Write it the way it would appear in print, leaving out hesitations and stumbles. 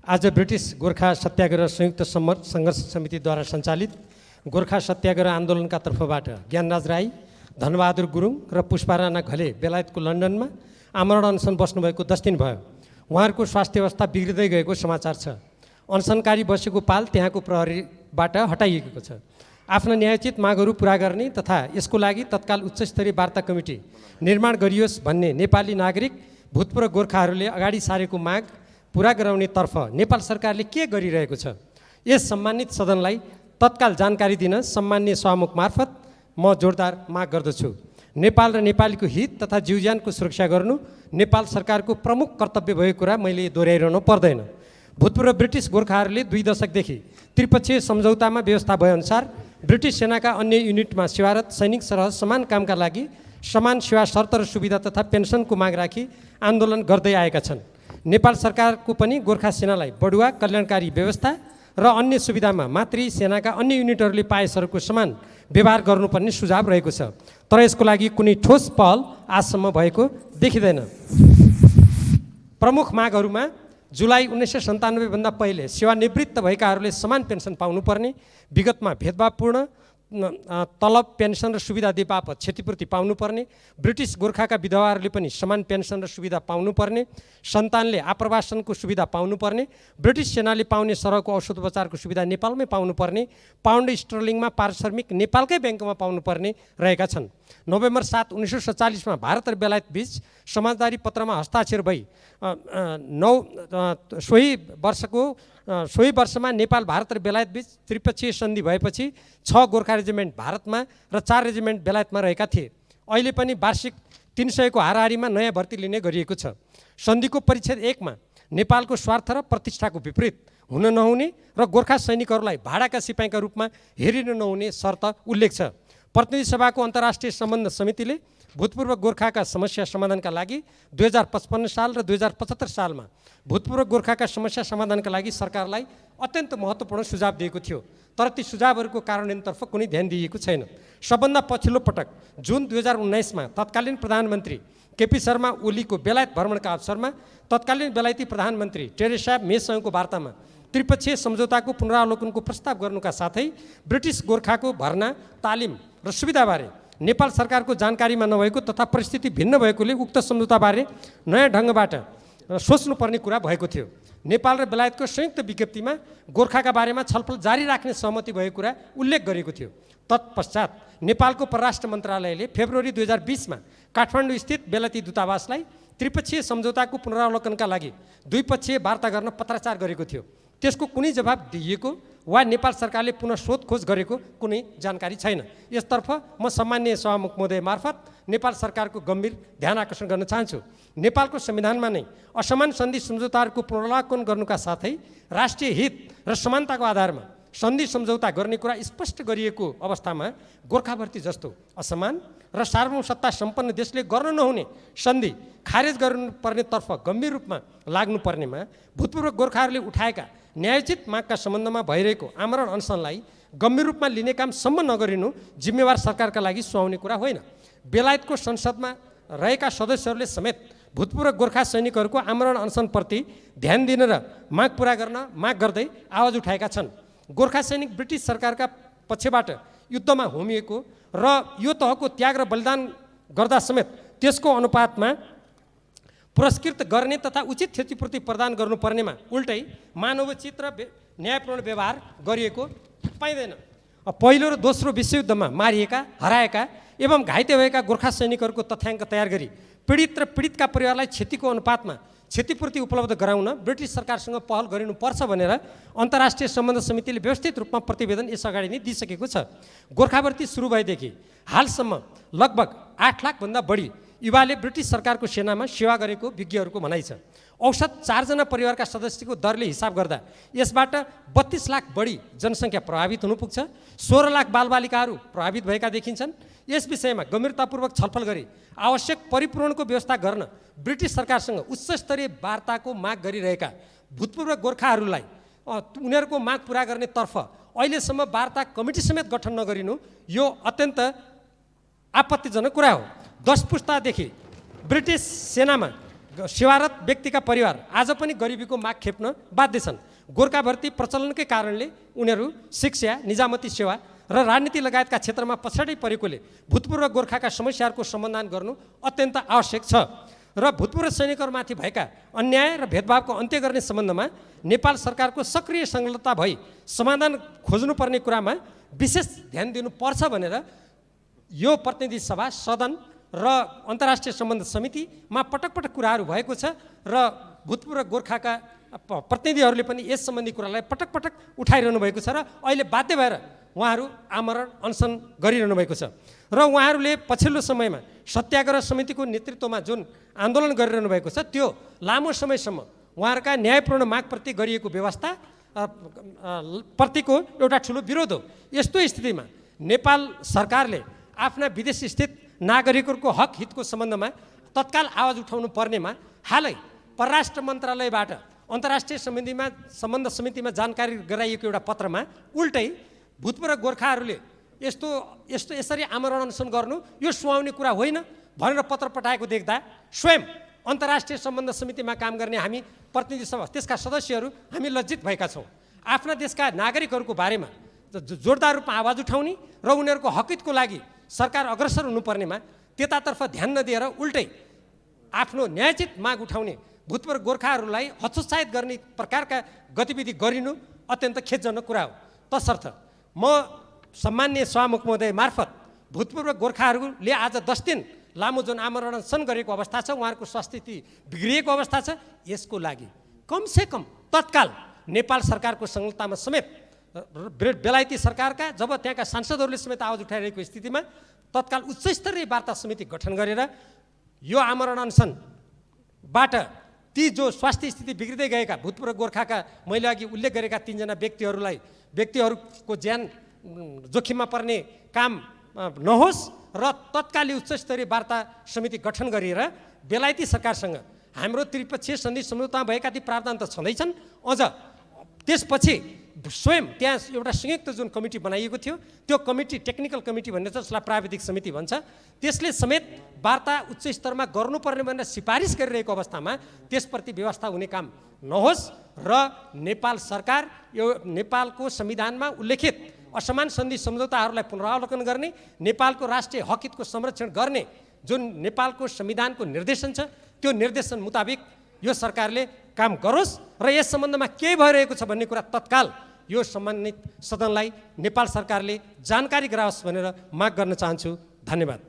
आज ब्रिटिश गोर्खा सत्याग्रह संयुक्त सङ्घर्ष समितिद्वारा सञ्चालित गोर्खा सत्याग्रह आन्दोलनका तर्फबाट ज्ञानराज राई, धनबहादुर गुरुङ र पुष्पा राणा घले बेलायतको लन्डनमा आमरण अनसन बस्नुभएको 10 दिन भयो। उहाँहरूको स्वास्थ्य अवस्था बिग्रिँदै गएको समाचार छ। अनसनकारी बसेको पाल त्यहाँको प्रहरीबाट हटाइएको छ। आफ्ना न्यायोचित मागहरू पुरा गर्ने तथा यसको लागि तत्काल उच्चस्तरीय वार्ता कमिटी निर्माण गरियोस् भन्ने नेपाली नागरिक भूतपूर्व गोर्खाहरूले अगाडि सारेको माग पुरा गराउनेतर्फ नेपाल सरकारले के गरिरहेको छ, यस सम्मानित सदनलाई तत्काल जानकारी दिन सम्माननीय सभामुख मार्फत म जोरदार माग गर्दछु। नेपाल र नेपालीको हित तथा जीवज्यानको सुरक्षा गर्नु नेपाल सरकारको प्रमुख कर्तव्य भएको कुरा मैले दोहोऱ्याइरहनु पर्दैन। भूतपूर्व ब्रिटिस गोर्खाहरूले 2 दशकदेखि त्रिपक्षीय सम्झौतामा व्यवस्था भएअनुसार ब्रिटिस सेनाका अन्य युनिटमा सेवारत सैनिक सरह समान कामका लागि समान सेवा शर्त र सुविधा तथा पेन्सनको माग राखी आन्दोलन गर्दै आएका छन्। नेपाल सरकारको पनि गोर्खा सेनालाई बढुवा कल्याणकारी व्यवस्था र अन्य सुविधामा मातृ सेनाका अन्य युनिटहरूले पाएसरको समान व्यवहार गर्नुपर्ने सुझाव रहेको छ, तर यसको लागि कुनै ठोस पहल आजसम्म भएको देखिँदैन। प्रमुख मागहरूमा जुलाई 1997 भन्दा पहिले सेवानिवृत्त भएकाहरूले समान पेन्सन पाउनुपर्ने, विगतमा भेदभावपूर्ण तलब पेन्सन र सुविधा दिए बापत क्षतिपूर्ति पाउनुपर्ने, ब्रिटिस गोर्खाका विधवाहरूले पनि समान पेन्सन र सुविधा पाउनुपर्ने, सन्तानले आप्रवासनको सुविधा पाउनुपर्ने, ब्रिटिस सेनाले पाउने सरहको औषधोपचारको सुविधा नेपालमै पाउनुपर्ने, पाउन्ड स्टर्लिङमा पारिश्रमिक नेपालकै ब्याङ्कमा पाउनुपर्ने रहेका छन्। नोभेम्बर 7, 1947 मा भारत र बेलायत बीच समझदारी पत्रमा हस्ताक्षर भई सोही वर्षमा नेपाल भारत र बेलायत बीच त्रिपक्षीय सन्धि भएपछि 6 गोर्खा रेजिमेन्ट भारतमा र 4 रेजिमेन्ट बेलायतमा रहेका थिए। अहिले पनि वार्षिक 300 को हाराहारीमा नयाँ भर्ती लिने गरिएको छ। सन्धिको परिच्छेद 1 मा नेपालको स्वार्थ र प्रतिष्ठाको विपरीत हुन नहुने र गोर्खा सैनिकहरूलाई भाडाका सिपाहीका रूपमा हेरिन नहुने शर्त उल्लेख छ। प्रतिनिधि सभाको अन्तर्राष्ट्रिय सम्बन्ध समितिले भूतपूर्व गोर्खाका समस्या समाधानका लागि 2055 साल र 2075 सालमा भूतपूर्व गोर्खाका समस्या समाधानका लागि सरकारलाई अत्यन्त महत्त्वपूर्ण सुझाव दिएको थियो, तर ती सुझावहरूको कार्यान्वयनतर्फ कुनै ध्यान दिइएको छैन। सबभन्दा पछिल्लो पटक जुन 2019 मा तत्कालीन प्रधानमन्त्री केपी शर्मा ओलीको बेलायत भ्रमणका अवसरमा तत्कालीन बेलायती प्रधानमन्त्री टेरेसा मेसँगको वार्तामा त्रिपक्षीय सम्झौताको पुनरावलोकनको प्रस्ताव गर्नुका साथै ब्रिटिस गोर्खाको भर्ना, तालिम र सुविधाबारे नेपाल सरकारको जानकारीमा नभएको तथा परिस्थिति भिन्न भएकोले उक्त सम्झौताबारे नयाँ ढङ्गबाट सोच्नुपर्ने कुरा भएको थियो। नेपाल र बेलायतको संयुक्त विज्ञप्तिमा गोर्खाका बारेमा छलफल जारी राख्ने सहमति भएको कुरा उल्लेख गरेको थियो। तत्पश्चात नेपालको परराष्ट्र मन्त्रालयले फेब्रुअरी 2020 मा काठमाडौँ स्थित बेलायती दूतावासलाई त्रिपक्षीय सम्झौताको पुनरावलोकनका लागि द्विपक्षीय वार्ता गर्न पत्राचार गरेको थियो। त्यसको कुनै जवाब दिइएको वा नेपाल सरकारले पुनः सोधखोज गरेको कुनै जानकारी छैन। यसतर्फ म सम्माननीय सभामुख महोदय मार्फत नेपाल सरकारको गम्भीर ध्यान आकर्षण गर्न चाहन्छु। नेपालको संविधानमा नै असमान सन्धि सम्झौताहरूको पुनरावलोकन गर्नुका साथै राष्ट्रिय हित र समानताको आधारमा सन्धि सम्झौता गर्ने कुरा स्पष्ट गरिएको अवस्थामा गोर्खाभर्ती जस्तो असमान र सार्वभौम सत्ता सम्पन्न देशले गर्न नहुने सन्धि खारेज गर्नुपर्नेतर्फ गम्भीर रूपमा लाग्नुपर्नेमा भूतपूर्व गोर्खाहरूले उठाएका न्यायोचित मागका सम्बन्धमा भइरहेको आमरण अनसनलाई गम्भीर रूपमा लिने काम सम्म नगरिनु जिम्मेवार सरकारका लागि सुहाउने कुरा होइन। बेलायतको संसदमा रहेका सदस्यहरूले समेत भूतपूर्व गोर्खा सैनिकहरूको आमरण अनसनप्रति ध्यान दिन र माग पुरा गर्न माग गर्दै आवाज उठाएका छन्। गोर्खा सैनिक ब्रिटिस सरकारका पक्षबाट युद्धमा होमिएको र यो तहको त्याग र बलिदान गर्दा समेत त्यसको अनुपातमा पुरस्कृत गर्ने तथा उचित क्षतिपूर्ति प्रदान गर्नुपर्नेमा उल्टै मानवोचित र न्यायपूर्ण व्यवहार गरिएको पाइँदैन। पहिलो र दोस्रो विश्वयुद्धमा मारिएका, हराएका एवं घाइते भएका गोर्खा सैनिकहरूको तथ्याङ्क तयार गरी पीडित र पीडितका परिवारलाई क्षतिको अनुपातमा क्षतिपूर्ति उपलब्ध गराउन ब्रिटिस सरकारसँग पहल गरिनुपर्छ भनेर अन्तर्राष्ट्रिय सम्बन्ध समितिले व्यवस्थित रूपमा प्रतिवेदन यसअगाडि नै दिइसकेको छ। गोर्खाभर्ती सुरु भएदेखि हालसम्म लगभग 8 लाख भन्दा बढी युवाले ब्रिटिस सरकारको सेनामा सेवा गरेको विज्ञहरूको भनाइ छ। औसत 4 जना परिवारका सदस्यको दरले हिसाब गर्दा यसबाट 32 लाख बढी जनसङ्ख्या प्रभावित हुनु पुग्छ। 16 लाख बालबालिकाहरू प्रभावित भएका देखिन्छन्। यस विषयमा गम्भीरतापूर्वक छलफल गरी आवश्यक परिपूरणको व्यवस्था गर्न ब्रिटिस सरकारसँग उच्चस्तरीय वार्ताको माग गरिरहेका भूतपूर्व गोर्खाहरूलाई उनीहरूको माग पुरा गर्नेतर्फ अहिलेसम्म वार्ता कमिटी समेत गठन नगरिनु यो अत्यन्त आपत्तिजनक कुरा हो। 10 पुस्तादेखि ब्रिटिस सेनामा सेवारत व्यक्तिका परिवार आज पनि गरिबीको माग खेप्न बाध्य छन्। गोर्खा भर्ती प्रचलनकै कारणले उनीहरू शिक्षा, निजामती सेवा र राजनीति लगायतका क्षेत्रमा पछाडि परेकोले भूतपूर्व गोर्खाका समस्याहरूको समाधान गर्नु अत्यन्त आवश्यक छ र भूतपूर्व सैनिकहरूमाथि भएका अन्याय र भेदभावको अन्त्य गर्ने सम्बन्धमा नेपाल सरकारको सक्रिय संलग्नता भई समाधान खोज्नुपर्ने कुरामा विशेष ध्यान दिनुपर्छ भनेर यो प्रतिनिधि सभा, सदन र अन्तर्राष्ट्रिय सम्बन्ध समितिमा पटक पटक कुराहरू भएको छ र भूतपूर्व गोर्खाका प्रतिनिधिहरूले पनि यस सम्बन्धी कुरालाई पटक पटक उठाइरहनु भएको छ र अहिले बाध्य भएर उहाँहरू आमरण अनसन गरिरहनु भएको छ र उहाँहरूले पछिल्लो समयमा सत्याग्रह समितिको नेतृत्वमा जुन आन्दोलन गरिरहनु भएको छ त्यो लामो समयसम्म उहाँहरूका न्यायपूर्ण मागप्रति गरिएको व्यवस्था प्रतिको एउटा ठुलो विरोध हो। यस्तो स्थितिमा नेपाल सरकारले आफ्ना विदेश स्थित नागरिकहरूको हक हितको सम्बन्धमा तत्काल आवाज उठाउनु पर्नेमा हालै परराष्ट्र मन्त्रालयबाट अन्तर्राष्ट्रिय सम्बन्ध समितिमा जानकारी गराइएको एउटा पत्रमा उल्टै भूतपूर्व गोर्खाहरूले यसरी आमरण अनसन गर्नु यो सुहाउने कुरा होइन भनेर पत्र पठाएको देख्दा स्वयं अन्तर्राष्ट्रिय सम्बन्ध समितिमा काम गर्ने हामी प्रतिनिधि सभा, त्यसका सदस्यहरू हामी लज्जित भएका छौँ। आफ्ना देशका नागरिकहरूको बारेमा जोरदार रूपमा आवाज उठाउने र उनीहरूको हकितको लागि सरकार अग्रसर हुनुपर्नेमा त्यतातर्फ ध्यान नदिएर उल्टै आफ्नो न्यायोचित माग उठाउने भूतपूर्व गोर्खाहरूलाई हतोत्साहित गर्ने प्रकारका गतिविधि गरिनु अत्यन्त खेदजनक कुरा हो। तसर्थ म सम्माननीय सभामुख महोदय मार्फत भूतपूर्व गोर्खाहरूले आज 10 दिन लामो जुन आमरण अनसन गरेको अवस्था छ, उहाँहरूको स्वास्थ्य स्थिति बिग्रिएको अवस्था छ, यसको लागि कमसेकम तत्काल नेपाल सरकारको संलग्नतामा समेत बेलायती सरकारका जब त्यहाँका सांसदहरूले समेत आवाज उठाइरहेको स्थितिमा तत्काल उच्चस्तरीय वार्ता समिति गठन गरेर यो आमरण अनसनबाट ती जो स्वास्थ्य स्थिति बिग्रिँदै गएका भूतपूर्व गोर्खाका मैले अघि उल्लेख गरेका 3 जना व्यक्तिहरूको ज्यान जोखिममा पर्ने काम नहोस् र तत्कालीन उच्चस्तरीय वार्ता समिति गठन गरेर बेलायती सरकारसँग हाम्रो त्रिपक्षीय सन्धि सम्झौतामा भएका ती प्रावधान त छँदैछन्, अझ त्यसपछि स्वयं त्यहाँ एउटा संयुक्त जुन कमिटी बनाइएको थियो त्यो कमिटी टेक्निकल कमिटी भन्ने छ, जसलाई प्राविधिक समिति भन्छ, त्यसले समेत वार्ता उच्च स्तरमा गर्नुपर्ने भनेर सिफारिस गरिरहेको अवस्थामा त्यसप्रति व्यवस्था हुने काम नहोस् र नेपाल सरकार यो नेपालको संविधानमा उल्लेखित असमान सन्धि सम्झौताहरूलाई पुनरावलोकन गर्ने, नेपालको राष्ट्रिय हक हितको संरक्षण गर्ने जुन नेपालको संविधानको निर्देशन छ त्यो निर्देशन मुताबिक यो सरकारले काम गरोस् र यस सम्बन्धमा के भइरहेको छ भन्ने कुरा तत्काल यो सम्बन्धित सदनलाई नेपाल सरकारले जानकारी गराओस् भनेर माग गर्न चाहन्छु। धन्यवाद।